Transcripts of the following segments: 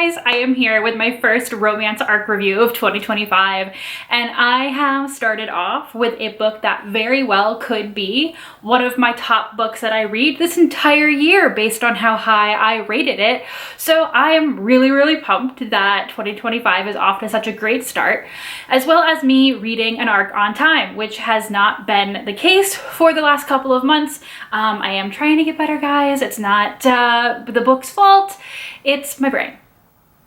guys, I am here with my first romance arc review of 2025, and I have started off with a book that very well could be one of my top books that I read this entire year based on how high I rated it. So I am really pumped that 2025 is off to such a great start, as well as me reading an arc on time, which has not been the case for the last couple of months. I am trying to get better, guys. It's not the book's fault. It's my brain.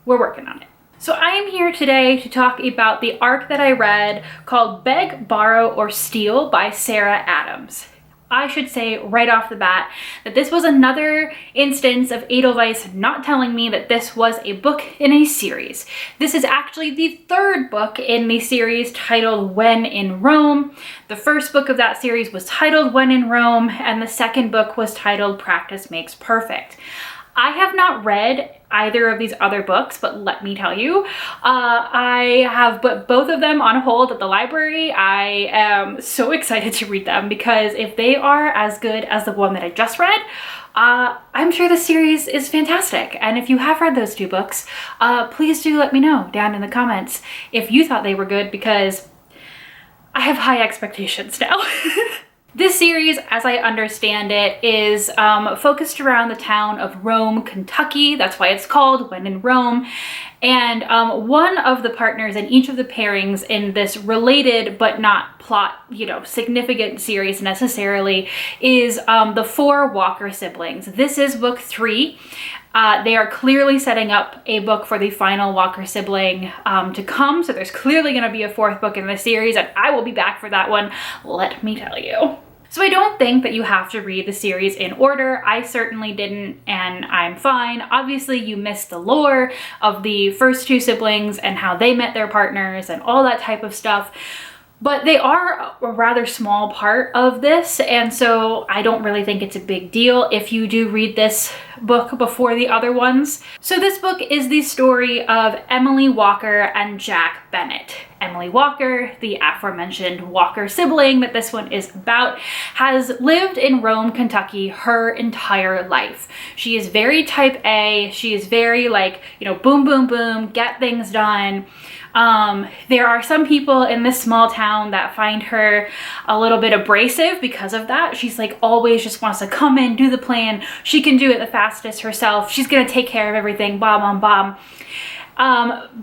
We're working on it. So I am here today to talk about the arc that I read called Beg, Borrow, or Steal by Sarah Adams. I should say right off the bat that this was another instance of Edelweiss not telling me that this was a book in a series. This is actually the third book in the series titled When in Rome. The first book of that series was titled When in Rome, and the second book was titled Practice Makes Perfect. I have not read either of these other books, but let me tell you, I have put both of them on hold at the library. I am so excited to read them because if they are as good as the one that I just read, I'm sure the series is fantastic. And if you have read those two books, please do let me know down in the comments if you thought they were good, because I have high expectations now. This series, as I understand it, is focused around the town of Rome, Kentucky. That's why it's called When in Rome. And one of the partners in each of the pairings in this related but not plot, significant series necessarily is the four Walker siblings. This is book 3. They are clearly setting up a book for the final Walker sibling to come. So there's clearly going to be a fourth book in the series, and I will be back for that one, let me tell you. So I don't think that you have to read the series in order. I certainly didn't, and I'm fine. Obviously, you missed the lore of the first two siblings and how they met their partners and all that type of stuff. But they are a rather small part of this, and so I don't really think it's a big deal if you do read this book before the other ones. So this book is the story of Emily Walker and Jack Bennett. Emily Walker, the aforementioned Walker sibling that this one is about, has lived in Rome, Kentucky her entire life. She is very type A. She is very boom, boom, boom, get things done. There are some people in this small town that find her a little bit abrasive because of that. She's always just wants to come in, do the plan. She can do it the fastest herself. She's gonna take care of everything, bomb.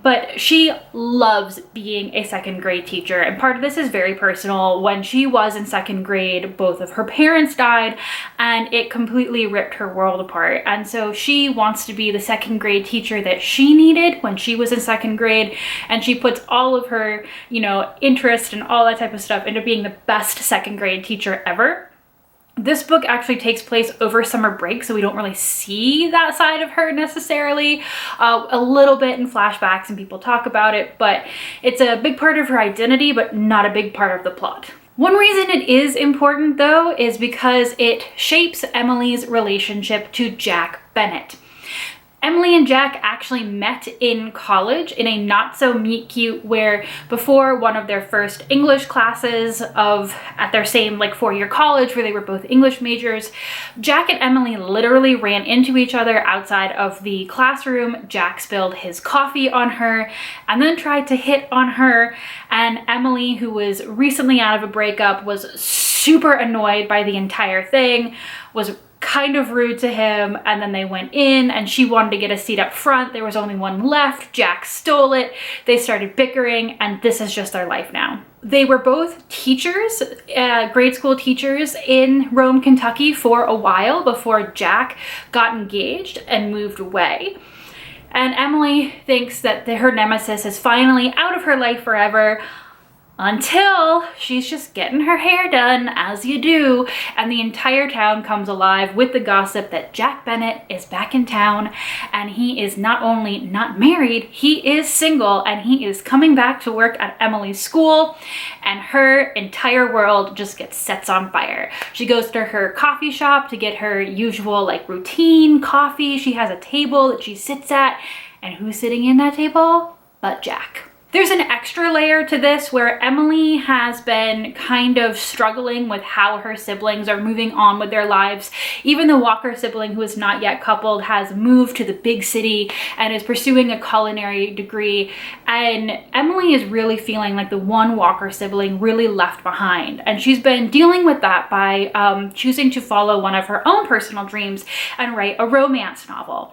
But she loves being a second grade teacher, and part of this is very personal. When she was in second grade, both of her parents died, and it completely ripped her world apart. And so she wants to be the second grade teacher that she needed when she was in second grade, and she puts all of her, interest and all that type of stuff into being the best second grade teacher ever. This book actually takes place over summer break, so we don't really see that side of her necessarily. A little bit in flashbacks and people talk about it, but it's a big part of her identity, but not a big part of the plot. One reason it is important, though, is because it shapes Emily's relationship to Jack Bennett. Emily and Jack actually met in college in a not-so-meet-cute where before one of their first English classes at their same 4-year college where they were both English majors, Jack and Emily literally ran into each other outside of the classroom. Jack spilled his coffee on her and then tried to hit on her, and Emily, who was recently out of a breakup, was super annoyed by the entire thing, was kind of rude to him, and then they went in and she wanted to get a seat up front. There was only one left. Jack stole it. They started bickering, and this is just their life now. They were both teachers, grade school teachers in Rome, Kentucky for a while before Jack got engaged and moved away. And Emily thinks that her nemesis is finally out of her life forever, until she's just getting her hair done, as you do, and the entire town comes alive with the gossip that Jack Bennett is back in town, and he is not only not married, he is single, and he is coming back to work at Emily's school, and her entire world just sets on fire. She goes to her coffee shop to get her usual routine coffee. She has a table that she sits at, and who's sitting in that table but Jack? There's an extra layer to this where Emily has been kind of struggling with how her siblings are moving on with their lives. Even the Walker sibling, who is not yet coupled, has moved to the big city and is pursuing a culinary degree. And Emily is really feeling like the one Walker sibling really left behind. And she's been dealing with that by choosing to follow one of her own personal dreams and write a romance novel.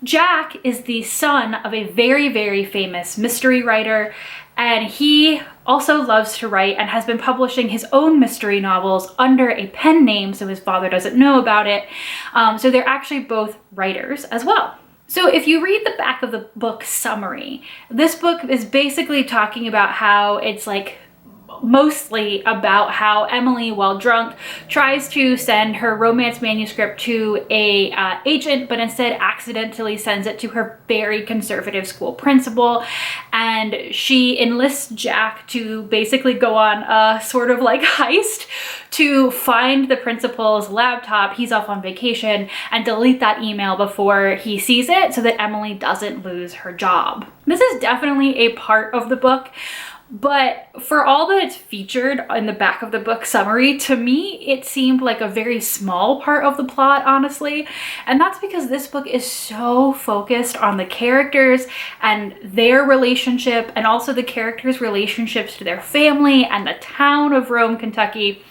Jack is the son of a very, very famous mystery writer, and he also loves to write and has been publishing his own mystery novels under a pen name, so his father doesn't know about it. So they're actually both writers as well. So if you read the back of the book summary, this book is basically talking about how it's like mostly about how Emily, while drunk, tries to send her romance manuscript to a agent, but instead accidentally sends it to her very conservative school principal. And she enlists Jack to basically go on a sort of like heist to find the principal's laptop. He's off on vacation, and delete that email before he sees it so that Emily doesn't lose her job. This is definitely a part of the book, but for all that it's featured in the back of the book summary, to me, it seemed like a very small part of the plot, honestly. And that's because this book is so focused on the characters and their relationship, and also the characters' relationships to their family and the town of Rome, Kentucky,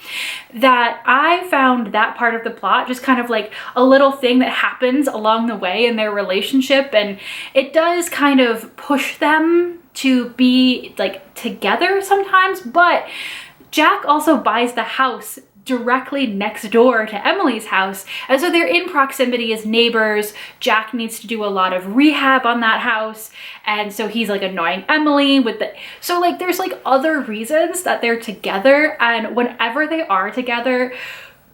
that I found that part of the plot just kind of like a little thing that happens along the way in their relationship. And it does kind of push them to be like together sometimes, but Jack also buys the house directly next door to Emily's house, and so they're in proximity as neighbors. Jack needs to do a lot of rehab on that house, and so he's like annoying Emily with the, so like there's like other reasons that they're together, and whenever they are together,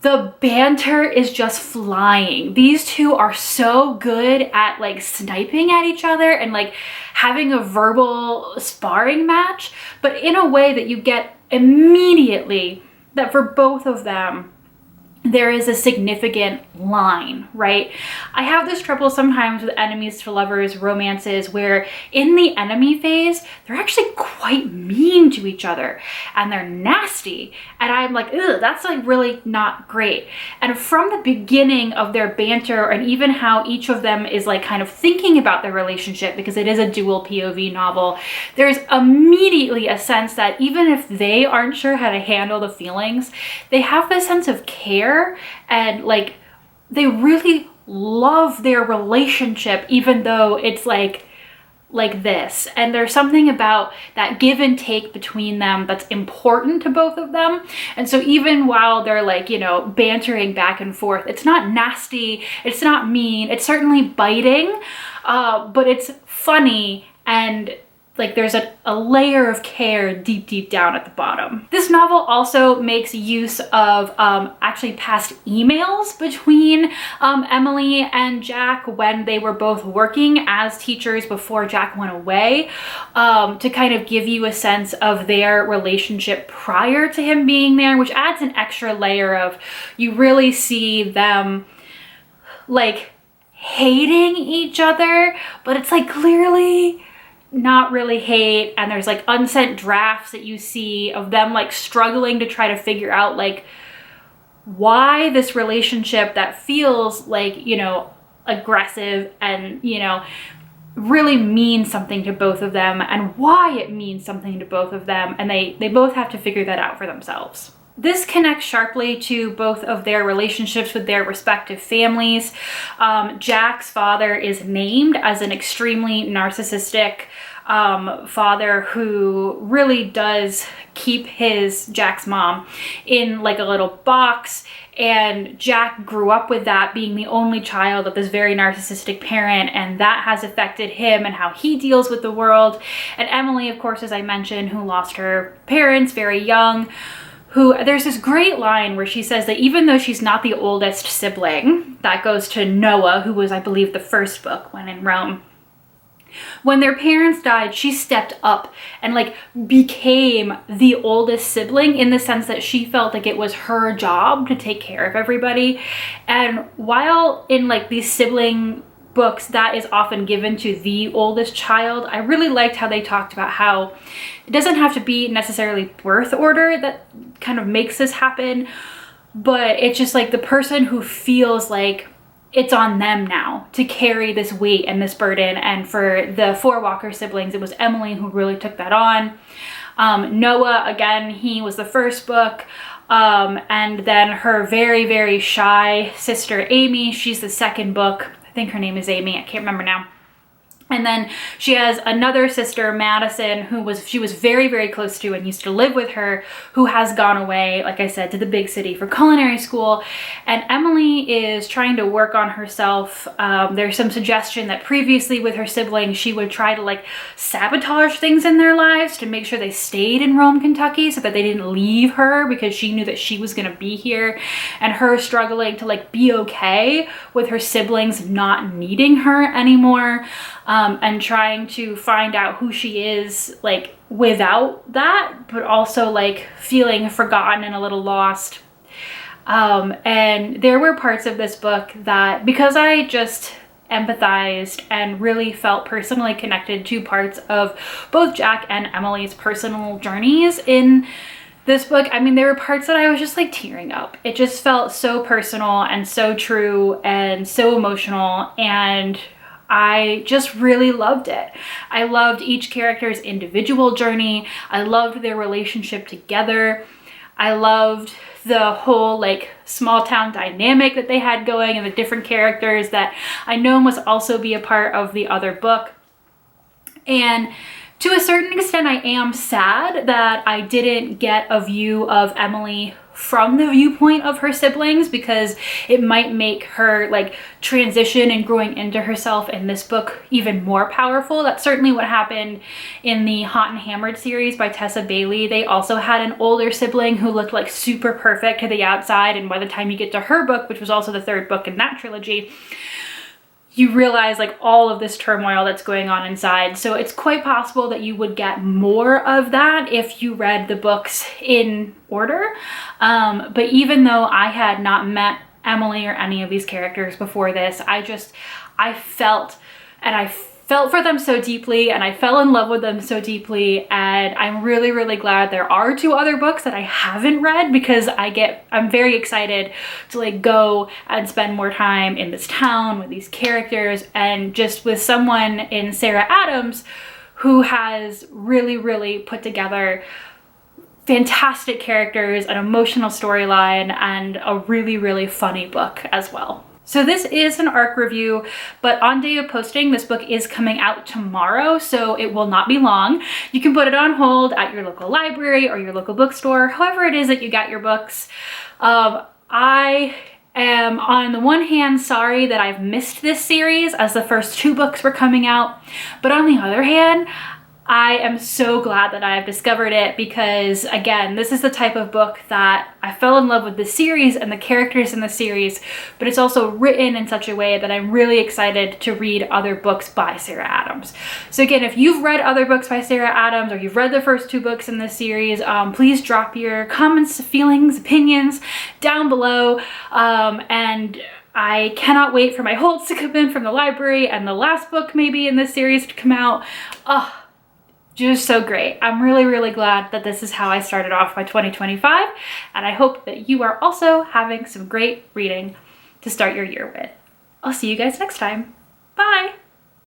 the banter is just flying. These two are so good at like sniping at each other and like having a verbal sparring match, but in a way that you get immediately that for both of them, there is a significant line, right? I have this trouble sometimes with enemies to lovers romances where in the enemy phase, they're actually quite mean to each other and they're nasty. And I'm like, ugh, that's like really not great. And from the beginning of their banter, and even how each of them is like kind of thinking about their relationship, because it is a dual POV novel, there's immediately a sense that even if they aren't sure how to handle the feelings, they have this sense of care, and like they really love their relationship, even though it's like this. And there's something about that give and take between them that's important to both of them. And so even while they're like, you know, bantering back and forth, it's not nasty, it's not mean, it's certainly biting, but it's funny, and like there's a layer of care deep down at the bottom. This novel also makes use of actually past emails between Emily and Jack when they were both working as teachers before Jack went away, to kind of give you a sense of their relationship prior to him being there, which adds an extra layer of, you really see them like hating each other, but it's like clearly not really hate, and there's like unsent drafts that you see of them like struggling to try to figure out like why this relationship that feels like, you know, aggressive and, you know, really means something to both of them, and why it means something to both of them, and they both have to figure that out for themselves. This connects sharply to both of their relationships with their respective families. Jack's father is named as an extremely narcissistic father who really does keep Jack's mom in like a little box, and Jack grew up with that, being the only child of this very narcissistic parent, and that has affected him and how he deals with the world. And Emily, of course, as I mentioned, who lost her parents very young, there's this great line where she says that even though she's not the oldest sibling, that goes to Noah, who was, I believe, the first book when in Rome. When their parents died, she stepped up and like became the oldest sibling, in the sense that she felt like it was her job to take care of everybody. And while in like these sibling books, that is often given to the oldest child. I really liked how they talked about how it doesn't have to be necessarily birth order that kind of makes this happen, but it's just like the person who feels like it's on them now to carry this weight and this burden. And for the 4 Walker siblings, it was Emily who really took that on. Noah, again, he was the first book. And then her very, very shy sister, Amy, she's the second book. I think her name is Amy. I can't remember now. And then she has another sister, Madison, she was very, very close to and used to live with her, who has gone away, like I said, to the big city for culinary school. And Emily is trying to work on herself. There's some suggestion that previously with her siblings, she would try to like sabotage things in their lives to make sure they stayed in Rome, Kentucky, so that they didn't leave her, because she knew that she was going to be here, and her struggling to like be okay with her siblings not needing her anymore. And trying to find out who she is like without that, but also like feeling forgotten and a little lost. And there were parts of this book that, because I just empathized and really felt personally connected to parts of both Jack and Emily's personal journeys in this book, I mean, there were parts that I was just like tearing up. It just felt so personal and so true and so emotional, and I just really loved it. I loved each character's individual journey. I loved their relationship together. I loved the whole like small town dynamic that they had going, and the different characters that I know must also be a part of the other book. And to a certain extent, I am sad that I didn't get a view of Emily from the viewpoint of her siblings, because it might make her like transition and growing into herself in this book even more powerful. That's certainly what happened in the Hot and Hammered series by Tessa Bailey. They also had an older sibling who looked like super perfect to the outside, and by the time you get to her book, which was also the 3rd book in that trilogy, you realize like all of this turmoil that's going on inside. So it's quite possible that you would get more of that if you read the books in order. But even though I had not met Emily or any of these characters before this, I felt for them so deeply, and I fell in love with them so deeply. And I'm really, really glad there are 2 other books that I haven't read, because I'm very excited to like go and spend more time in this town with these characters, and just with someone in Sarah Adams who has really, really put together fantastic characters, an emotional storyline, and a really, really funny book as well. So this is an ARC review, but on day of posting, this book is coming out tomorrow, so it will not be long. You can put it on hold at your local library or your local bookstore, however it is that you got your books. I am on the one hand sorry that I've missed this series, as the first 2 books were coming out, but on the other hand, I am so glad that I have discovered it, because again, this is the type of book that I fell in love with the series and the characters in the series, but it's also written in such a way that I'm really excited to read other books by Sarah Adams. So again, if you've read other books by Sarah Adams, or you've read the first 2 books in this series, please drop your comments, feelings, opinions down below. And I cannot wait for my holds to come in from the library and the last book maybe in this series to come out. Just so great. I'm really, really glad that this is how I started off my 2025, and I hope that you are also having some great reading to start your year with. I'll see you guys next time. Bye!